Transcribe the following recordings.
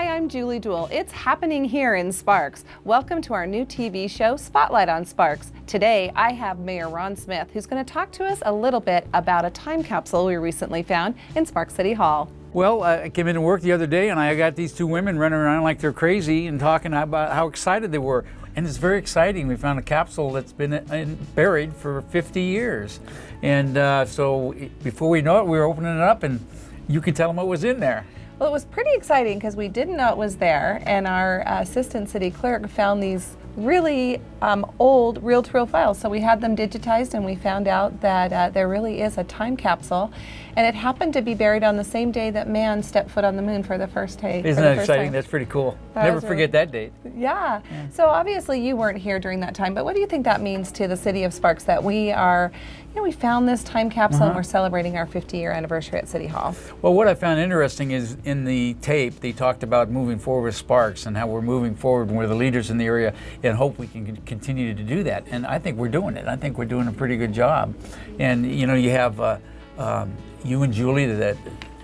Hi, I'm Julie Duell. It's happening here in Sparks. Welcome to our new TV show, Spotlight on Sparks. Today, I have Mayor Ron Smith, who's going to talk to us a little bit about a time capsule we recently found in Sparks City Hall. Well, I came into work the other day and I got these two women running around like they're crazy and talking about how excited they were. And it's very exciting. We found a capsule that's been buried for 50 years. And so before we know it, we were opening it up and you could tell them what was in there. Well, it was pretty exciting because we didn't know it was there, and our assistant city clerk found these really old reel-to-reel files. So we had them digitized and we found out that there really is a time capsule, and it happened to be buried on the same day that man stepped foot on the moon for the first time. Isn't that exciting? That's pretty cool. Never forget that date. Yeah. So obviously you weren't here during that time, but what do you think that means to the city of Sparks that we are, we found this time capsule and we're celebrating our 50-year anniversary at City Hall? Well, what I found interesting is in the tape, they talked about moving forward with Sparks and how we're moving forward and we're the leaders in the area and hope we can continue to do that. And I think we're doing it. I think we're doing a pretty good job. And you have you and Julie that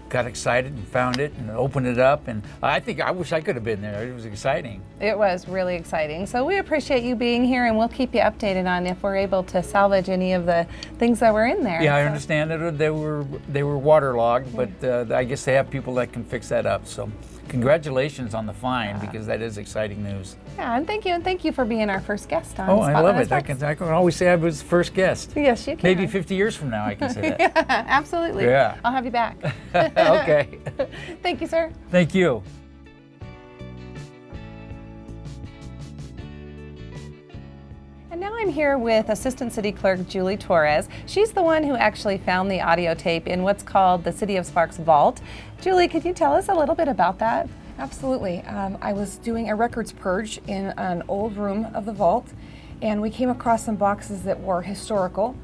got excited and found it and opened it up, and I wish I could have been there. It was exciting. It was really exciting. So we appreciate you being here, and we'll keep you updated on if we're able to salvage any of the things that were in there. Yeah, I understand that they were waterlogged, but I guess they have people that can fix that up. So congratulations on the find, because that is exciting news. Yeah, and thank you for being our first guest on I love it. I can always say I was first guest. Yes, you can. Maybe 50 years from now I can say that. Yeah, absolutely. Yeah. I'll have you back. Okay. Thank you, sir. Thank you. And now I'm here with Assistant City Clerk Julie Torres. She's the one who actually found the audio tape in what's called the City of Sparks vault. Julie, could you tell us a little bit about that? Absolutely. I was doing a records purge in an old room of the vault, and we came across some boxes that were historical,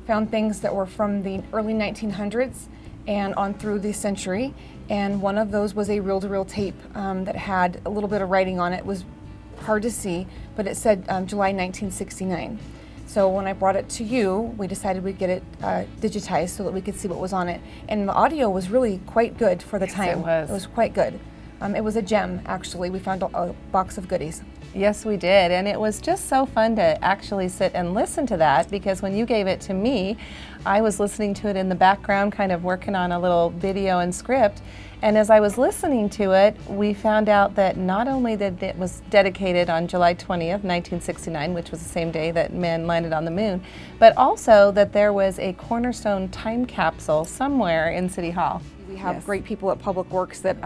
found things that were from the early 1900s and on through the century, and one of those was a reel-to-reel tape that had a little bit of writing on it. It was hard to see, but it said July 1969. So when I brought it to you, we decided we'd get it digitized so that we could see what was on it. And the audio was really quite good for the time. It was quite good. It was a gem, actually. We found a box of goodies. Yes, we did, and it was just so fun to actually sit and listen to that, because when you gave it to me, I was listening to it in the background, kind of working on a little video and script, and as I was listening to it, we found out that not only that it was dedicated on July 20th, 1969, which was the same day that men landed on the moon, but also that there was a cornerstone time capsule somewhere in City Hall. We have great people at Public Works that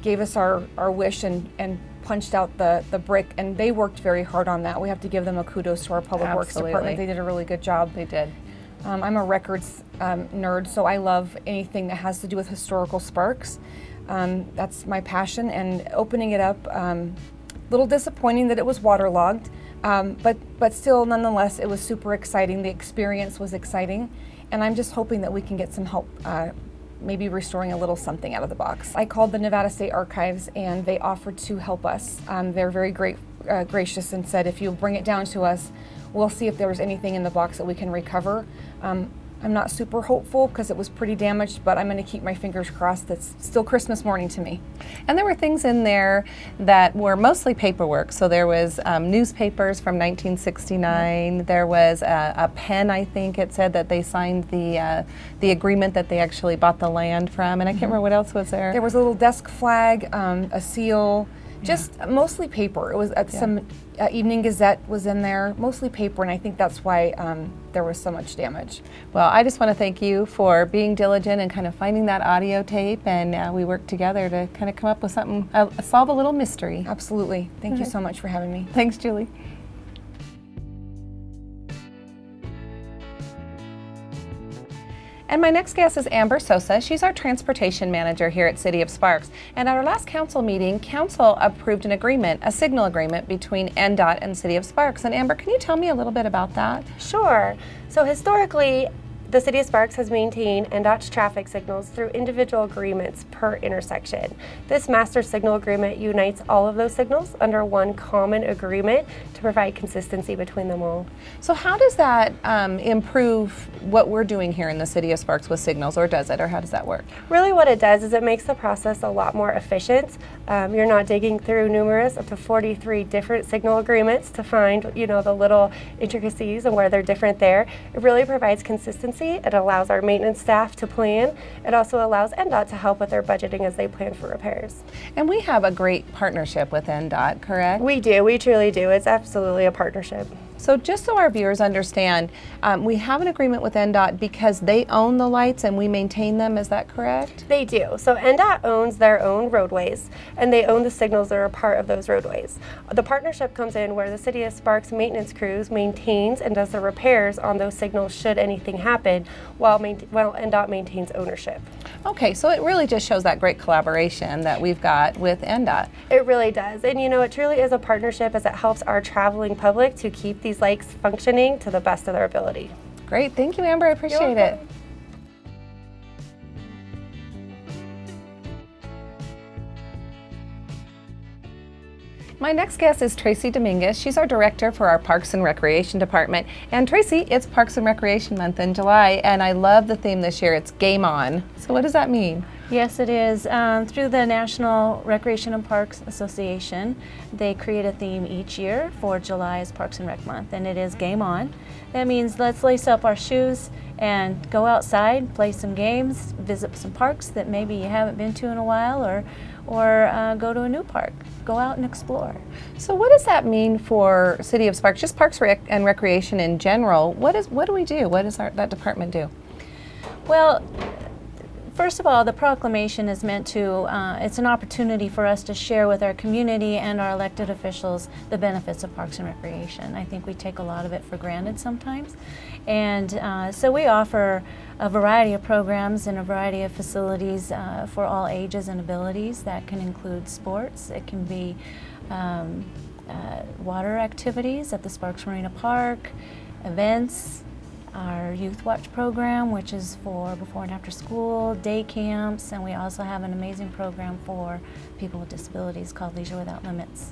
gave us our wish and punched out the brick, and they worked very hard on that. We have to give them a kudos to our Public Works department. They did a really good job. They did. I'm a records nerd, so I love anything that has to do with historical Sparks. That's my passion, and opening it up, a little disappointing that it was waterlogged, but still, nonetheless, it was super exciting. The experience was exciting, and I'm just hoping that we can get some help maybe restoring a little something out of the box. I called the Nevada State Archives and they offered to help us. They're very gracious and said, if you bring it down to us, we'll see if there was anything in the box that we can recover. I'm not super hopeful because it was pretty damaged, but I'm going to keep my fingers crossed. It's still Christmas morning to me. And there were things in there that were mostly paperwork. So there was newspapers from 1969. There was a pen, I think it said, that they signed the agreement that they actually bought the land from. And I can't remember what else was there. There was a little desk flag, a seal, just mostly paper. It was some Evening Gazette was in there, mostly paper, and I think that's why there was so much damage. Well, I just want to thank you for being diligent and kind of finding that audio tape, and we worked together to kind of come up with something, solve a little mystery. Absolutely. Thank you so much for having me. Thanks, Julie. And my next guest is Amber Sosa. She's our transportation manager here at City of Sparks. And at our last council meeting, council approved an agreement, a signal agreement between NDOT and City of Sparks. And Amber, can you tell me a little bit about that? Sure. So historically, The City of Sparks has maintained NDOT's traffic signals through individual agreements per intersection. This master signal agreement unites all of those signals under one common agreement to provide consistency between them all. So how does that improve what we're doing here in the City of Sparks with signals, or does it, or how does that work? Really what it does is it makes the process a lot more efficient. You're not digging through numerous, up to 43 different signal agreements to find, the little intricacies and where they're different there. It really provides consistency. It allows our maintenance staff to plan. It also allows NDOT to help with their budgeting as they plan for repairs. And we have a great partnership with NDOT, correct? We do, we truly do. It's absolutely a partnership. So just so our viewers understand, we have an agreement with NDOT because they own the lights and we maintain them, is that correct? They do. So NDOT owns their own roadways and they own the signals that are a part of those roadways. The partnership comes in where the City of Sparks maintenance crews maintains and does the repairs on those signals should anything happen while NDOT maintains ownership. Okay, so it really just shows that great collaboration that we've got with NDOT. It really does. And it truly is a partnership as it helps our traveling public to keep these lights functioning to the best of their ability. Great, thank you, Amber, I appreciate it. My next guest is Tracy Dominguez. She's our director for our Parks and Recreation Department. And Tracy, it's Parks and Recreation Month in July, and I love the theme this year. It's Game On. So what does that mean? Yes, it is. Through the National Recreation and Parks Association, they create a theme each year for July's Parks and Rec Month, and it is Game On. That means let's lace up our shoes and go outside, play some games, visit some parks that maybe you haven't been to in a while, or go to a new park. Go out and explore. So what does that mean for City of Sparks, just Parks and Recreation in general? What do we do? What does that department do? Well, first of all, the proclamation is meant to, it's an opportunity for us to share with our community and our elected officials the benefits of Parks and Recreation. I think we take a lot of it for granted sometimes. And so we offer a variety of programs and a variety of facilities for all ages and abilities. That can include sports, it can be water activities at the Sparks Marina Park, events, our Youth Watch program, which is for before and after school, day camps, and we also have an amazing program for people with disabilities called Leisure Without Limits.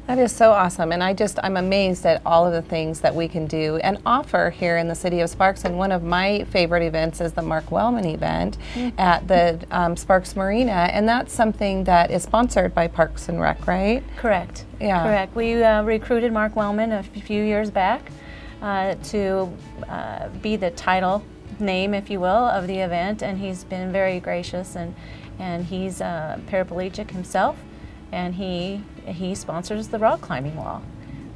That is so awesome, and I'm amazed at all of the things that we can do and offer here in the City of Sparks. And one of my favorite events is the Mark Wellman event at the Sparks Marina, and that's something that is sponsored by Parks and Rec, right? Correct. Yeah. Correct. We recruited Mark Wellman a few years back to be the title name, if you will, of the event, and he's been very gracious, and he's paraplegic himself, and he sponsors the rock climbing wall.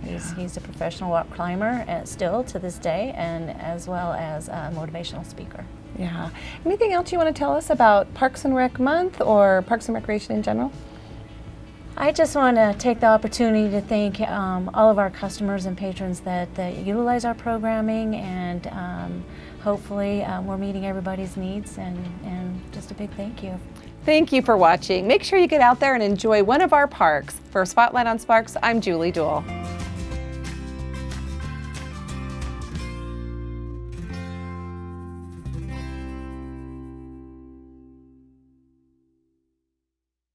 He's a professional rock climber still to this day, and as well as a motivational speaker. Yeah. Anything else you want to tell us about Parks and Rec Month or Parks and Recreation in general? I just want to take the opportunity to thank all of our customers and patrons that utilize our programming, and hopefully we're meeting everybody's needs, and just a big thank you. Thank you for watching. Make sure you get out there and enjoy one of our parks. For Spotlight on Sparks, I'm Julie Duell.